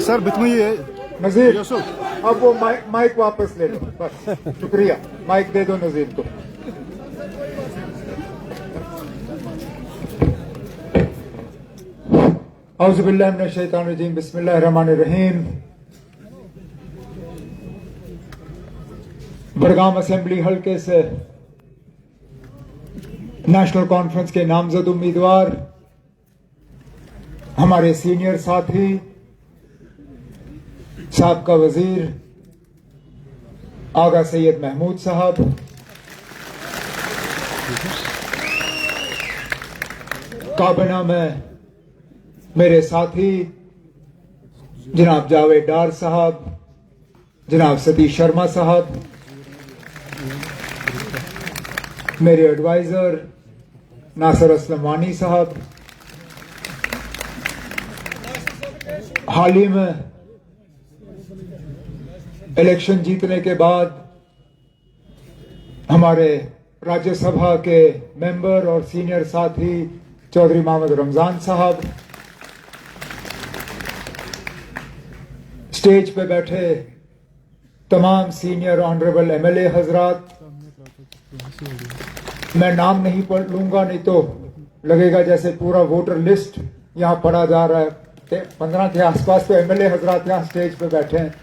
Sir बितमी नजीर, अब वो mic वापस ले लो, बस शुक्रिया। माइक दे दो नजीर को। औज़ुबिल्लाहि मिनश शैतानिर रजीम, बिस्मिल्लाहिर रहमानिर रहीम। बड़गाम असेंबली हल्के से नेशनल कॉन्फ्रेंस के नामजद उम्मीदवार, हमारे सीनियर साथी, साबका वजीर आगा सैयद महमूद साहब, काबीना में मेरे साथी जनाब जावेद डार साहब, जनाब सतीश शर्मा साहब, मेरे एडवाइजर नासिर असलम वानी साहब, हाल ही में इलेक्शन जीतने के बाद हमारे राज्यसभा के मेंबर और सीनियर साथी चौधरी मोहम्मद रमजान साहब, स्टेज पे बैठे तमाम सीनियर ऑनरेबल एमएलए हजरात, मैं नाम नहीं पढ़ लूंगा, नहीं तो लगेगा जैसे पूरा वोटर लिस्ट यहां पढ़ा जा रहा है। 15 के आसपास तो एमएलए हजरात यहां स्टेज पे बैठे हैं।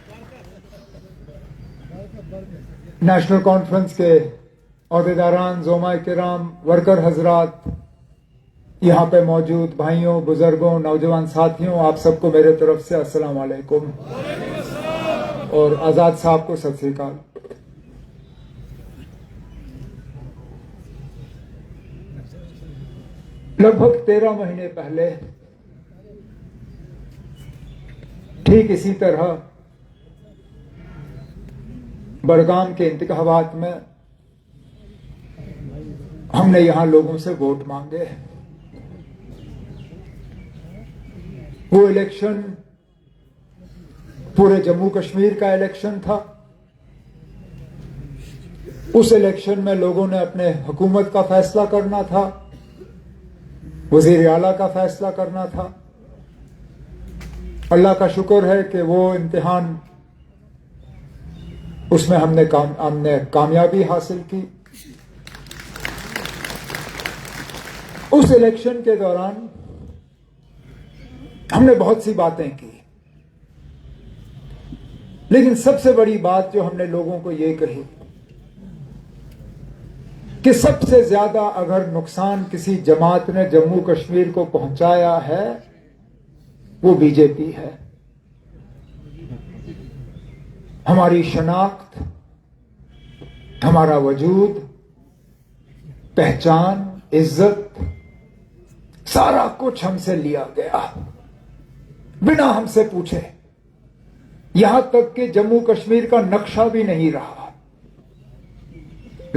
नेशनल कॉन्फ्रेंस के ओहदेदारान, ज़ोमा किराम, वर्कर हजरात, यहाँ पे मौजूद भाइयों, बुजुर्गों, नौजवान साथियों, आप सबको मेरे तरफ से अस्सलाम वालेकुम और आजाद साहब को सत श्री अकाल। लगभग 13 महीने पहले ठीक इसी तरह बड़गाम के इंतखाबात में हमने यहां लोगों से वोट मांगे। वो इलेक्शन पूरे जम्मू कश्मीर का इलेक्शन था। उस इलेक्शन में लोगों ने अपने हुकूमत का फैसला करना था, वजीर आला का फैसला करना था। अल्लाह का शुक्र है कि वो इम्तिहान, उसमें हमने कामयाबी हासिल की। उस इलेक्शन के दौरान हमने बहुत सी बातें की, लेकिन सबसे बड़ी बात जो हमने लोगों को ये कही कि सबसे ज्यादा अगर नुकसान किसी जमात ने जम्मू कश्मीर को पहुंचाया है वो बीजेपी है। हमारी शनाख्त, हमारा वजूद, पहचान, इज्जत, सारा कुछ हमसे लिया गया बिना हमसे पूछे। यहां तक कि जम्मू कश्मीर का नक्शा भी नहीं रहा।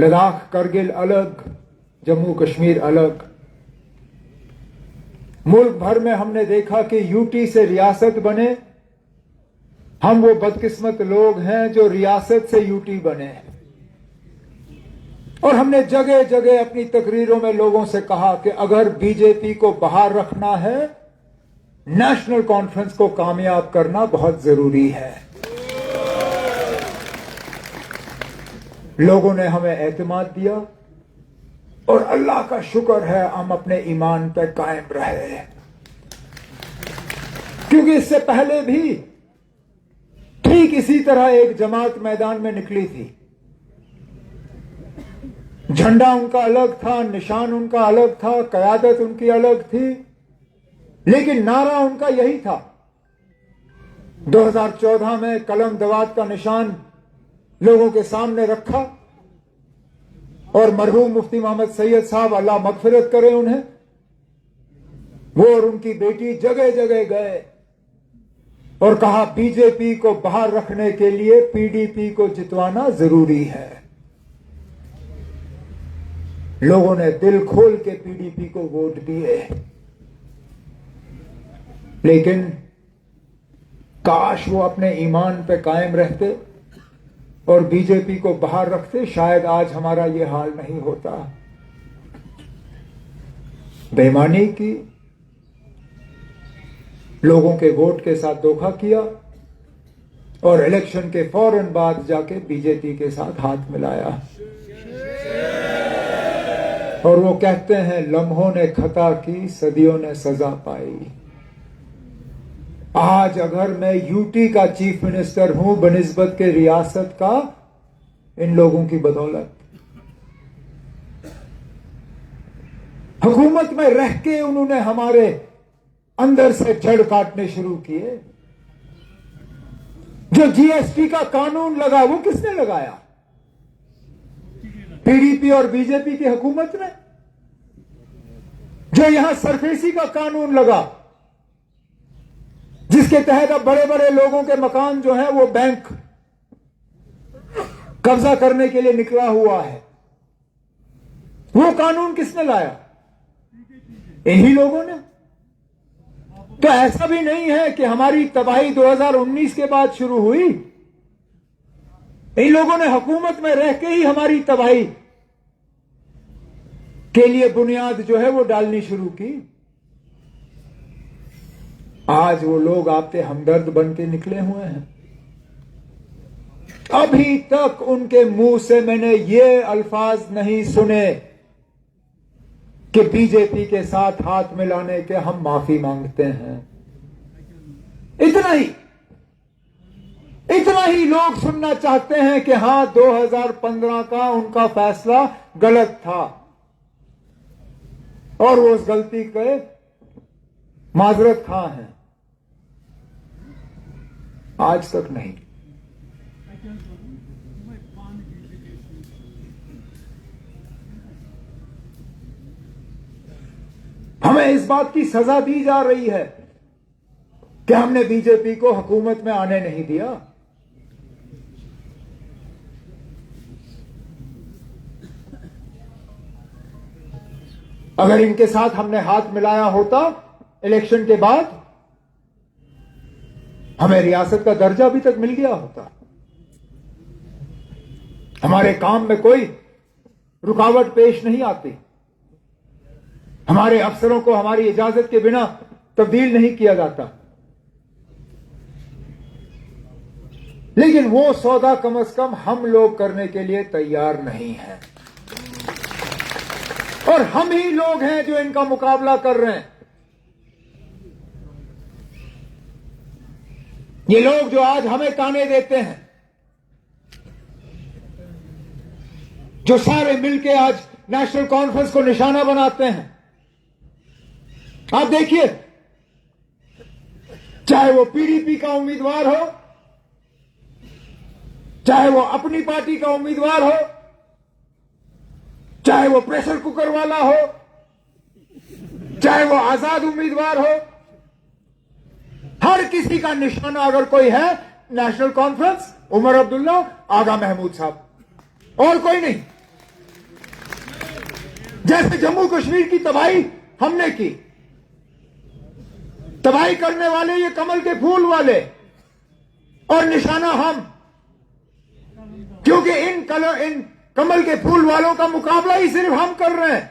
लद्दाख, करगिल अलग, जम्मू कश्मीर अलग। मुल्क भर में हमने देखा कि यूटी से रियासत बने। हम वो बदकिस्मत लोग हैं जो रियासत से यूटी बने। और हमने जगह जगह अपनी तकरीरों में लोगों से कहा कि अगर बीजेपी को बाहर रखना है, नेशनल कॉन्फ्रेंस को कामयाब करना बहुत जरूरी है। लोगों ने हमें एतमाद दिया और अल्लाह का शुक्र है हम अपने ईमान पर कायम रहे, क्योंकि इससे पहले भी ठीक इसी तरह एक जमात मैदान में निकली थी। झंडा उनका अलग था, निशान उनका अलग था, कयादत उनकी अलग थी, लेकिन नारा उनका यही था। 2014 में कलम दवात का निशान लोगों के सामने रखा और मरहूम मुफ्ती मोहम्मद सैयद साहब, अल्लाह मगफिरत करे उन्हें, वो और उनकी बेटी जगह जगह गए और कहा बीजेपी को बाहर रखने के लिए पीडीपी को जितवाना जरूरी है। लोगों ने दिल खोल के पीडीपी को वोट दिए, लेकिन काश वो अपने ईमान पे कायम रहते और बीजेपी को बाहर रखते, शायद आज हमारा ये हाल नहीं होता। बेईमानी की, लोगों के वोट के साथ धोखा किया और इलेक्शन के फौरन बाद जाके बीजेपी के साथ हाथ मिलाया। और वो कहते हैं लम्हों ने खता की, सदियों ने सजा पाई। आज अगर मैं यूटी का चीफ मिनिस्टर हूं बनिस्बत के रियासत का, इन लोगों की बदौलत। हुकूमत में रह के उन्होंने हमारे अंदर से जड़ काटने शुरू किए। जो जीएसटी का कानून लगा वो किसने लगाया? पीडीपी और बीजेपी की हुकूमत ने। जो यहां सरफेसी का कानून लगा, जिसके तहत अब बड़े बड़े लोगों के मकान जो है वो बैंक कब्जा करने के लिए निकला हुआ है, वो कानून किसने लाया? इन्हीं लोगों ने। तो ऐसा भी नहीं है कि हमारी तबाही 2019 के बाद शुरू हुई। इन लोगों ने हुकूमत में रह के ही हमारी तबाही के लिए बुनियाद जो है वो डालनी शुरू की। आज वो लोग आपके हमदर्द बन के निकले हुए हैं। अभी तक उनके मुंह से मैंने ये अल्फाज नहीं सुने कि बीजेपी के साथ हाथ मिलाने के हम माफी मांगते हैं। इतना ही लोग सुनना चाहते हैं कि हां 2015 का उनका फैसला गलत था और वो उस गलती के माजरत खां हैं। आज तक नहीं। हमें इस बात की सजा दी जा रही है कि हमने बीजेपी को हुकूमत में आने नहीं दिया। अगर इनके साथ हमने हाथ मिलाया होता इलेक्शन के बाद, हमें रियासत का दर्जा अभी तक मिल गया होता। हमारे काम में कोई रुकावट पेश नहीं आती। हमारे अफसरों को हमारी इजाजत के बिना तब्दील नहीं किया जाता। लेकिन वो सौदा कम से कम हम लोग करने के लिए तैयार नहीं हैं। और हम ही लोग हैं जो इनका मुकाबला कर रहे हैं। ये लोग जो आज हमें ताने देते हैं, जो सारे मिलके आज नेशनल कॉन्फ्रेंस को निशाना बनाते हैं, आप देखिए, चाहे वो पीडीपी का उम्मीदवार हो, चाहे वो अपनी पार्टी का उम्मीदवार हो, चाहे वो प्रेशर कुकर वाला हो, चाहे वो आजाद उम्मीदवार हो, हर किसी का निशाना अगर कोई है, नेशनल कॉन्फ्रेंस, उमर अब्दुल्ला, आगा महमूद साहब, और कोई नहीं। जैसे जम्मू कश्मीर की तबाही हमने की, तबाही करने वाले ये कमल के फूल वाले और निशाना हम, क्योंकि इन कमल के फूल वालों का मुकाबला ही सिर्फ हम कर रहे हैं।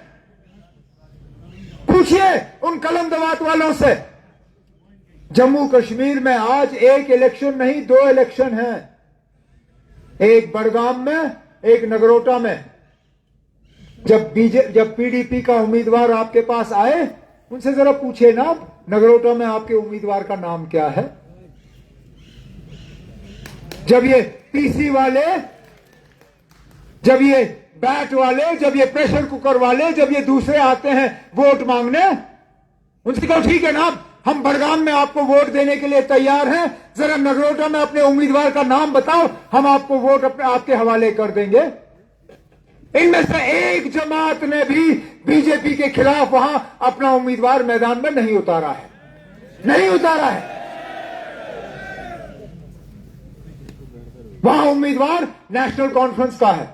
पूछिए उन कलम दवात वालों से। जम्मू कश्मीर में आज एक इलेक्शन नहीं, 2 इलेक्शन हैं, एक बड़गाम में, एक नगरोटा में। जब पीडीपी का उम्मीदवार आपके पास आए, उनसे जरा पूछे ना, नगरोटा में आपके उम्मीदवार का नाम क्या है? जब ये पीसी वाले, जब ये बैट वाले, जब ये प्रेशर कुकर वाले, जब ये दूसरे आते हैं वोट मांगने, उनसे कहो ठीक है ना, हम बड़गाम में आपको वोट देने के लिए तैयार हैं, जरा नगरोटा में अपने उम्मीदवार का नाम बताओ, हम आपको वोट आपके हवाले कर देंगे। इनमें से एक जमात ने भी बीजेपी के खिलाफ वहां अपना उम्मीदवार मैदान में नहीं उतारा है, नहीं उतारा है। वहां उम्मीदवार नेशनल कॉन्फ्रेंस का है।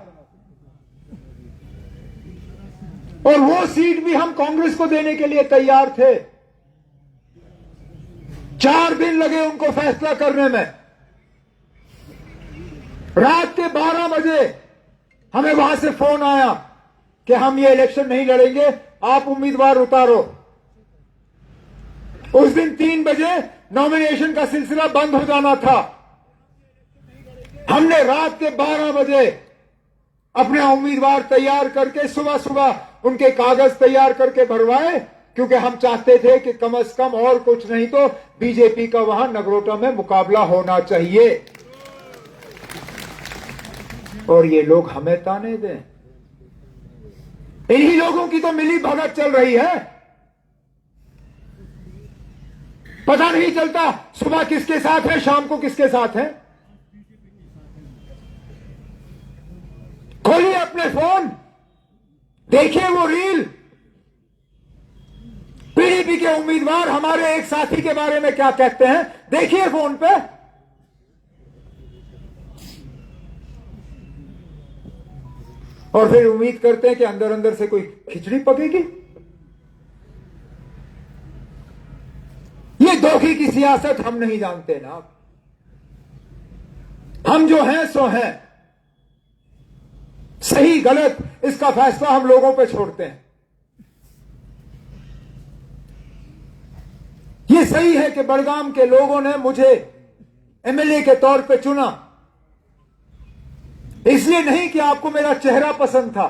और वो सीट भी हम कांग्रेस को देने के लिए तैयार थे। 4 दिन लगे उनको फैसला करने में। रात के 12 बजे हमें वहां से फोन आया कि हम ये इलेक्शन नहीं लड़ेंगे, आप उम्मीदवार उतारो। उस दिन 3 बजे नॉमिनेशन का सिलसिला बंद हो जाना था। हमने रात के 12 बजे अपने उम्मीदवार तैयार करके सुबह सुबह उनके कागज तैयार करके भरवाए, क्योंकि हम चाहते थे कि कम से कम और कुछ नहीं तो बीजेपी का वहां नगरोटा में मुकाबला होना चाहिए। और ये लोग हमें ताने दें, इन्हीं लोगों की तो मिली भगत चल रही है। पता नहीं चलता सुबह किसके साथ है, शाम को किसके साथ है। खोलिए अपने फोन, देखिए वो रील। पीडीपी के उम्मीदवार हमारे एक साथी के बारे में क्या कहते हैं, देखिए फोन पे। और फिर उम्मीद करते हैं कि अंदर अंदर से कोई खिचड़ी पकेगी। ये धोखे की सियासत हम नहीं जानते ना। हम जो हैं सो हैं, सही गलत इसका फैसला हम लोगों पे छोड़ते हैं। ये सही है कि बड़गाम के लोगों ने मुझे एमएलए के तौर पे चुना, इसलिए नहीं कि आपको मेरा चेहरा पसंद था,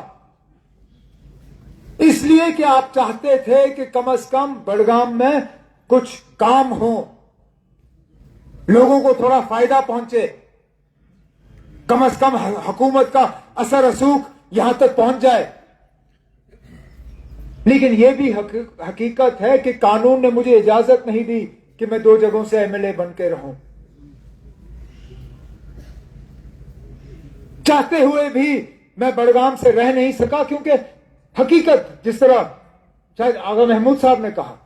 इसलिए कि आप चाहते थे कि कम से कम बड़गाम में कुछ काम हो, लोगों को थोड़ा फायदा पहुंचे, कम से कम हुकूमत का असर रसूख यहां तक पहुंच जाए। लेकिन यह भी हकीकत है कि कानून ने मुझे इजाजत नहीं दी कि मैं 2 जगहों से एमएलए बन के रहूं। चाहते हुए भी मैं बड़गाम से रह नहीं सका, क्योंकि हकीकत जिस तरह शायद आगा महमूद साहब ने कहा,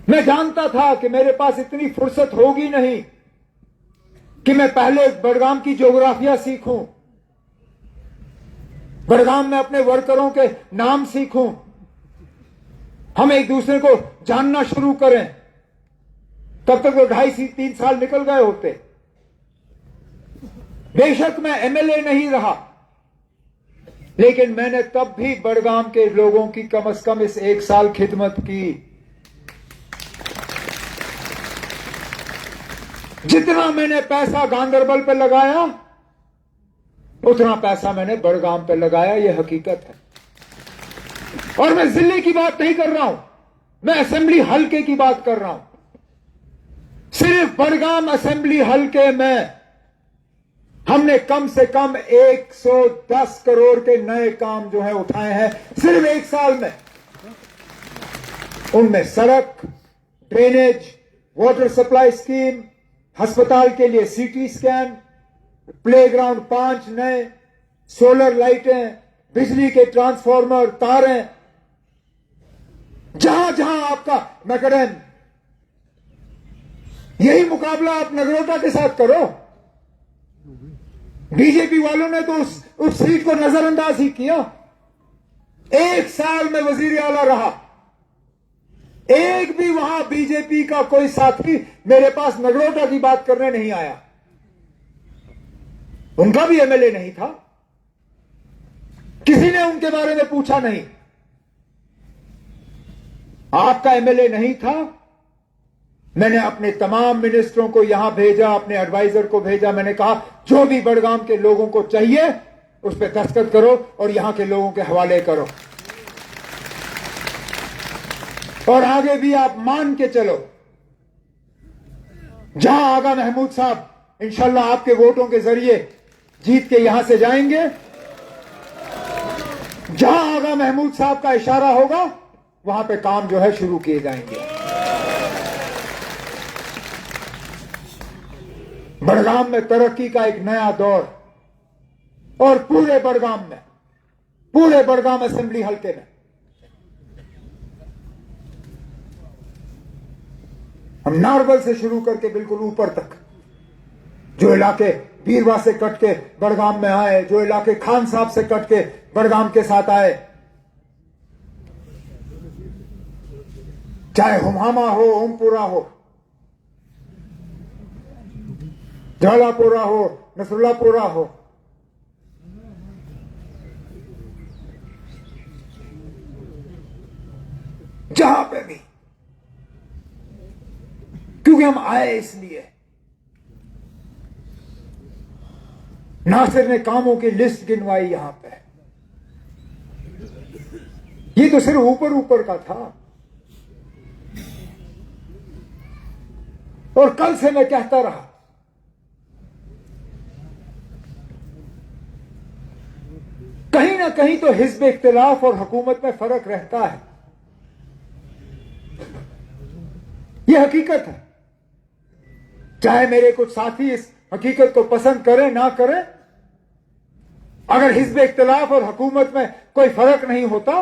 मैं जानता था कि मेरे पास इतनी फुर्सत होगी नहीं कि मैं पहले बड़गाम की ज्योग्राफिया सीखूं, बड़गाम में अपने वर्करों के नाम सीखूं, हम एक दूसरे को जानना शुरू करें। तब तक वो 2.5-3 साल निकल गए होते। बेशक मैं एमएलए नहीं रहा, लेकिन मैंने तब भी बड़गाम के लोगों की कम से कम इस 1 साल खिदमत की। जितना मैंने पैसा गांदरबल पे लगाया, उतना पैसा मैंने बड़गाम पे लगाया, यह हकीकत है। और मैं जिले की बात नहीं कर रहा हूं, मैं असेंबली हलके की बात कर रहा हूं। सिर्फ बड़गाम असेंबली हलके में हमने कम से कम 110 करोड़ के नए काम जो है उठाए हैं सिर्फ 1 साल में। उनमें सड़क, ड्रेनेज, वाटर सप्लाई स्कीम, अस्पताल के लिए सीटी स्कैन, प्लेग्राउंड 5 नए, सोलर लाइटें, बिजली के ट्रांसफार्मर, तारें, जहां जहां आपका मैकडेम। यही मुकाबला आप नगरोटा के साथ करो। बीजेपी वालों ने तो उस सीट को नजरअंदाज ही किया। 1 साल में वजीर आला रहा, एक भी वहां बीजेपी का कोई साथी मेरे पास नगरोटा की बात करने नहीं आया। उनका भी एमएलए नहीं था, किसी ने उनके बारे में पूछा नहीं। आपका एमएलए नहीं था, मैंने अपने तमाम मिनिस्टरों को यहां भेजा, अपने एडवाइजर को भेजा। मैंने कहा जो भी बड़गाम के लोगों को चाहिए उस पर दस्तखत करो और यहां के लोगों के हवाले करो। और आगे भी आप मान के चलो, जहां आगा महमूद साहब इंशाल्लाह आपके वोटों के जरिए जीत के यहां से जाएंगे, जहां आगा महमूद साहब का इशारा होगा वहां पे काम जो है शुरू किए जाएंगे। बड़गाम में तरक्की का एक नया दौर, और पूरे बड़गाम असेंबली हलके में हम नारबल से शुरू करके बिल्कुल ऊपर तक जो इलाके बीरवा से कट के बड़गाम में आए, जो इलाके खान साहब से कट के बड़गाम के साथ आए, चाहे हुमामा हो, ओमपुरा हो, जलापुरा हो, नसरुल्लापुरा हो, जहां पे भी, क्योंकि हम आए इसलिए। नासिर ने कामों की लिस्ट गिनवाई यहां पे, ये तो सिर्फ ऊपर ऊपर का था। और कल से मैं कहता रहा, कहीं ना कहीं तो हिज़्ब इख्तिलाफ और हुकूमत में फर्क रहता है, यह हकीकत है। चाहे मेरे कुछ साथी इस हकीकत को पसंद करें ना करें, अगर हिज़्ब इख्तिलाफ और हुकूमत में कोई फर्क नहीं होता,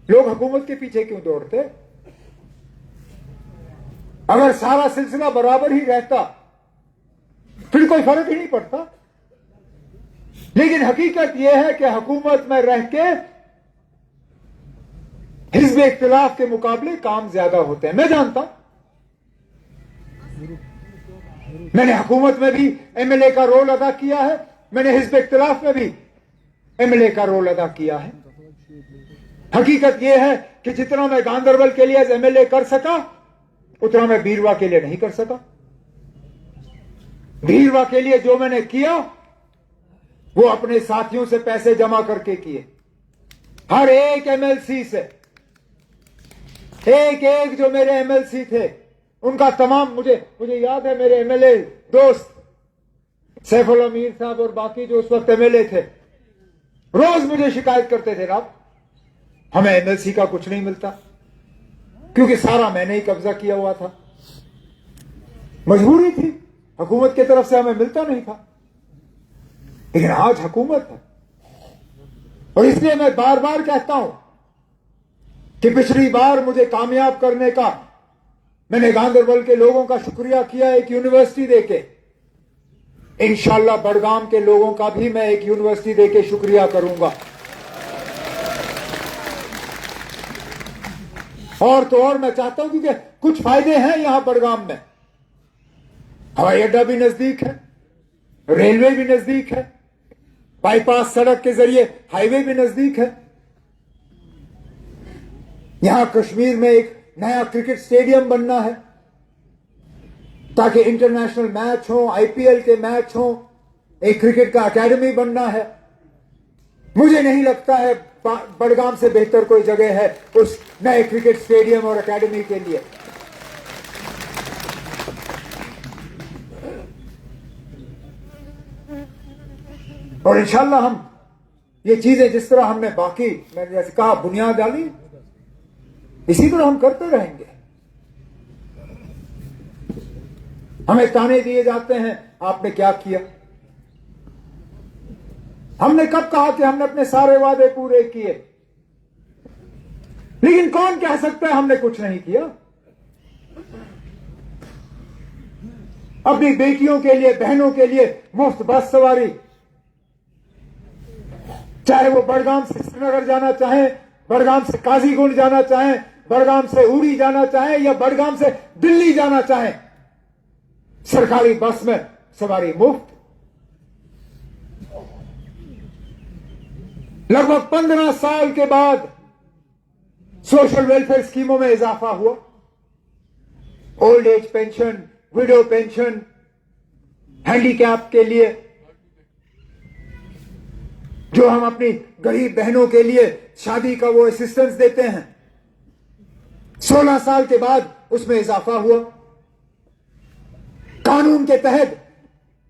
लोग हुकूमत के पीछे क्यों दौड़ते? अगर सारा सिलसिला बराबर ही रहता, फिर कोई फर्क ही नहीं पड़ता। लेकिन हकीकत यह है कि हुकूमत में रह के हिज़्ब इख्तिलाफ के मुकाबले काम ज्यादा होते हैं। मैं जानता हूं, मैंने हुकूमत में भी एमएलए का रोल अदा किया है, मैंने हिज़्ब इख्तिलाफ में भी एमएलए का रोल अदा किया है। हकीकत यह है कि जितना मैं गांधरबल के लिए एमएलए कर सका, उतना मैं बीरवा के लिए नहीं कर सका। बीरवा के लिए जो मैंने किया, वो अपने साथियों से पैसे जमा करके किए। हर एक एमएलसी से, एक एक जो मेरे एमएलसी थे, उनका तमाम, मुझे याद है, मेरे एमएलए दोस्त सैफुल अमीर साहब और बाकी जो उस वक्त एमएलए थे, रोज मुझे शिकायत करते थे, राब हमें एमएलसी का कुछ नहीं मिलता, क्योंकि सारा मैंने ही कब्जा किया हुआ था। मजबूरी थी, हुकूमत की तरफ से हमें मिलता नहीं था। लेकिन आज हुकूमत है, और इसलिए मैं बार बार कहता हूं कि पिछली बार मुझे कामयाब करने का मैंने गांधरबल के लोगों का शुक्रिया किया एक यूनिवर्सिटी देके। इंशाअल्लाह बड़गाम के लोगों का भी मैं एक यूनिवर्सिटी देके शुक्रिया करूंगा। और तो और मैं चाहता हूं, क्योंकि कुछ फायदे हैं यहां बड़गाम में। हवाई अड्डा भी नजदीक है, रेलवे भी नजदीक है, बाईपास सड़क के जरिए हाईवे भी नजदीक है। यहां कश्मीर में एक नया क्रिकेट स्टेडियम बनना है, ताकि इंटरनेशनल मैच हो, आईपीएल के मैच हो। एक क्रिकेट का एकेडमी बनना है। मुझे नहीं लगता है बड़गाम से बेहतर कोई जगह है उस नए क्रिकेट स्टेडियम और एकेडमी के लिए। और इंशाल्लाह हम ये चीजें जिस तरह हमने बाकी, मैंने जैसे कहा, बुनियाद डाली, इसी तरह हम करते रहेंगे। हमें ताने दिए जाते हैं, आपने क्या किया? हमने कब कहा कि हमने अपने सारे वादे पूरे किए? लेकिन कौन कह सकता है हमने कुछ नहीं किया? अपनी बेटियों के लिए, बहनों के लिए मुफ्त बस सवारी, चाहे वो बड़गाम से श्रीनगर जाना चाहे, बड़गाम से काजीगुंड जाना चाहे, बड़गाम से उड़ी जाना चाहे, या बड़गाम से दिल्ली जाना चाहे, सरकारी बस में सवारी मुफ्त। लगभग 15 साल के बाद सोशल वेलफेयर स्कीमों में इजाफा हुआ। Old age pension, window pension, handicap के लिए, जो हम अपनी गरीब बहनों के लिए शादी का वो असिस्टेंस देते हैं, 16 साल के बाद उसमें इजाफा हुआ। कानून के तहत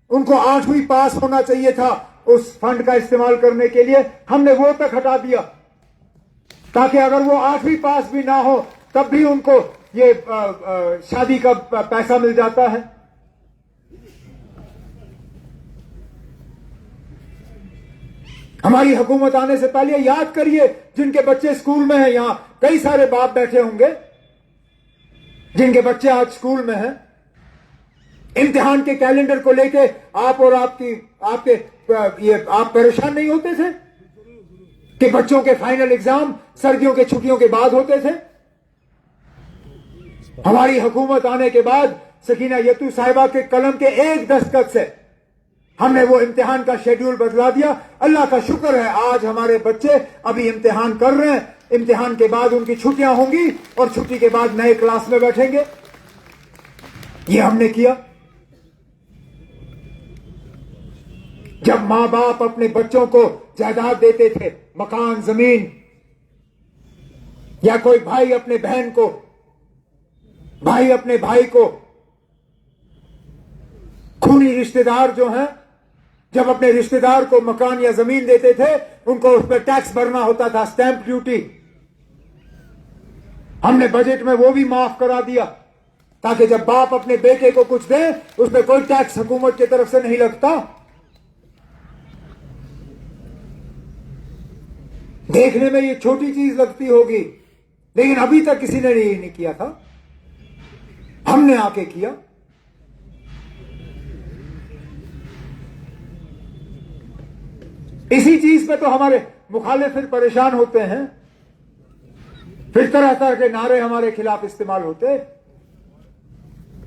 उनको 8वीं पास होना चाहिए था उस फंड का इस्तेमाल करने के लिए, हमने वो तक हटा दिया, ताकि अगर वो 8वीं पास भी ना हो तब भी उनको ये शादी का पैसा मिल जाता है। हमारी हुकूमत आने से पहले याद करिए, जिनके बच्चे स्कूल में हैं, यहां कई सारे बाप बैठे होंगे जिनके बच्चे आज स्कूल में हैं, इम्तिहान के कैलेंडर को लेके आप और आप परेशान नहीं होते थे कि बच्चों के फाइनल एग्जाम सर्दियों के छुट्टियों के बाद होते थे? हमारी हुकूमत आने के बाद सकीना यतू साहिबा के कलम के एक दस्तखत से हमने वो इम्तिहान का शेड्यूल बदला दिया। अल्लाह का शुक्र है आज हमारे बच्चे अभी इम्तिहान कर रहे हैं, इम्तिहान के बाद उनकी छुट्टियां होंगी और छुट्टी के बाद नए क्लास में बैठेंगे। ये हमने किया। जब मां बाप अपने बच्चों को जायदाद देते थे, मकान जमीन, या कोई भाई अपने बहन को, भाई अपने भाई को, खूनी रिश्तेदार जो हैं, जब अपने रिश्तेदार को मकान या जमीन देते थे उनको उस पर टैक्स भरना होता था, स्टैंप ड्यूटी। हमने बजट में वो भी माफ करा दिया ताकि जब बाप अपने बेटे को कुछ दे उसमें कोई टैक्स हुकूमत की तरफ से नहीं लगता। देखने में ये छोटी चीज लगती होगी लेकिन अभी तक किसी ने ये नहीं किया था, हमने आके किया। इसी चीज पे तो हमारे मुखालिफ फिर परेशान होते हैं, फिर तरह तरह के नारे हमारे खिलाफ इस्तेमाल होते।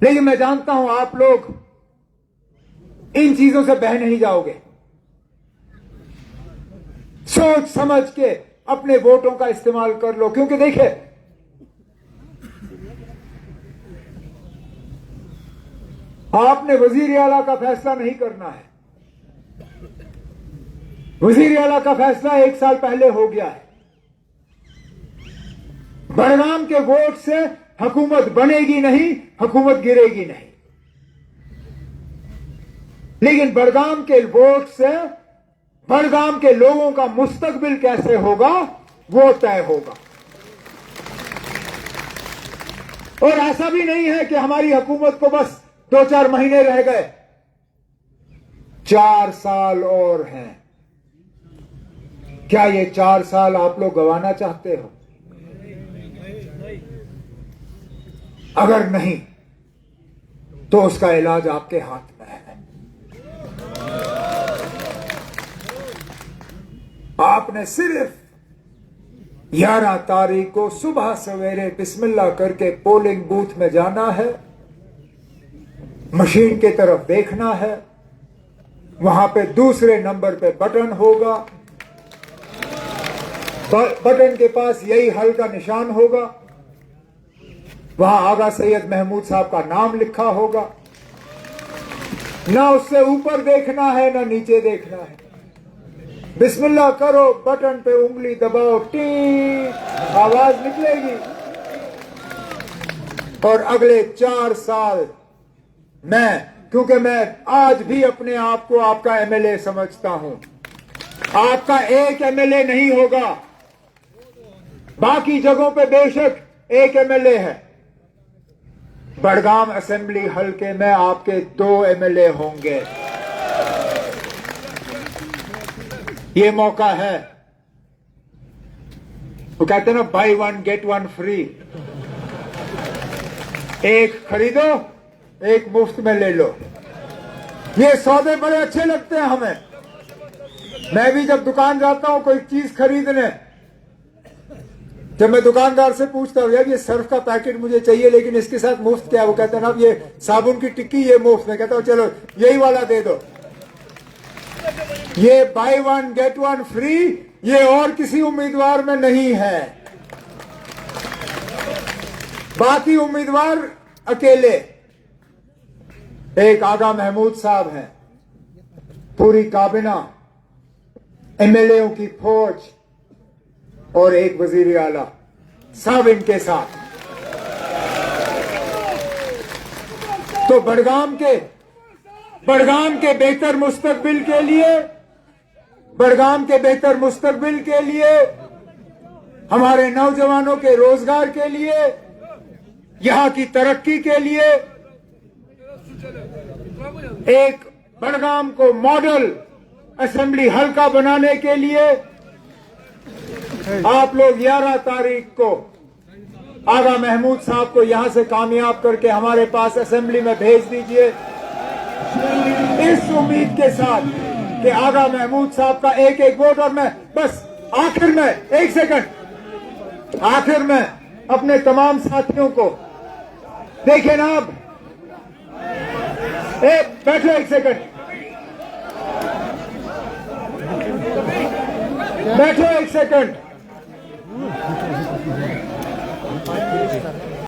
लेकिन मैं जानता हूं आप लोग इन चीजों से बह नहीं जाओगे। सोच समझ के अपने वोटों का इस्तेमाल कर लो, क्योंकि देखिए आपने वजीर आला का फैसला नहीं करना है। वजीर आला का फैसला 1 साल पहले हो गया है। बड़गाम के वोट से हुकूमत बनेगी नहीं, हुकूमत गिरेगी नहीं, लेकिन बड़गाम के वोट से बड़गाम के लोगों का मुस्तकबिल कैसे होगा वो तय होगा। और ऐसा भी नहीं है कि हमारी हुकूमत को बस 2-4 महीने रह गए, 4 साल और हैं। क्या ये 4 साल आप लोग गंवाना चाहते हो? अगर नहीं तो उसका इलाज आपके हाथ में है। आपने सिर्फ 11 तारीख को सुबह सवेरे बिस्मिल्लाह करके पोलिंग बूथ में जाना है, मशीन की तरफ देखना है, वहां पे दूसरे नंबर पे बटन होगा, बटन के पास यही हल का निशान होगा, वहां आगा सैयद महमूद साहब का नाम लिखा होगा। ना उससे ऊपर देखना है ना नीचे देखना है। बिस्मिल्लाह करो, बटन पे उंगली दबाओ, टी आवाज निकलेगी। और अगले 4 साल क्योंकि मैं आज भी अपने आप को आपका एमएलए समझता हूं, आपका एक एमएलए नहीं होगा। बाकी जगहों पे बेशक एक एमएलए है, बड़गाम असेंबली हलके में आपके 2 एमएलए होंगे। ये मौका है। वो कहते हैं ना, बाय 1 गेट 1 फ्री। एक खरीदो, एक मुफ्त में ले लो। ये सौदे बड़े अच्छे लगते हैं हमें। मैं भी जब दुकान जाता हूं कोई चीज खरीदने, जब मैं दुकानदार से पूछता हूं यार ये सर्फ का पैकेट मुझे चाहिए लेकिन इसके साथ मुफ्त क्या है, वो कहते हैं ना ये साबुन की टिक्की ये मुफ्त। में कहता हूं चलो यही वाला दे दो। ये बाय 1 गेट 1 फ्री ये और किसी उम्मीदवार में नहीं है। बाकी उम्मीदवार अकेले, एक आगा महमूद साहब हैं, पूरी काबिना, एमएलएओं की फौज और एक वजीर आला, सब इनके साथ। तो बड़गाम के बेहतर मुस्तकबिल के लिए, बड़गाम के बेहतर मुस्तकबिल के लिए, हमारे नौजवानों के रोजगार के लिए, यहां की तरक्की के लिए, एक बड़गाम को मॉडल असेंबली हल्का बनाने के लिए आप लोग 11 तारीख को आगा महमूद साहब को यहां से कामयाब करके हमारे पास असेंबली में भेज दीजिए। इस उम्मीद के साथ कि आगा महमूद साहब का एक एक वोट, और मैं बस आखिर में एक सेकंड, आखिर में अपने तमाम साथियों को देखें ना, अब बैठो एक सेकंड, बैठो एक सेकंड।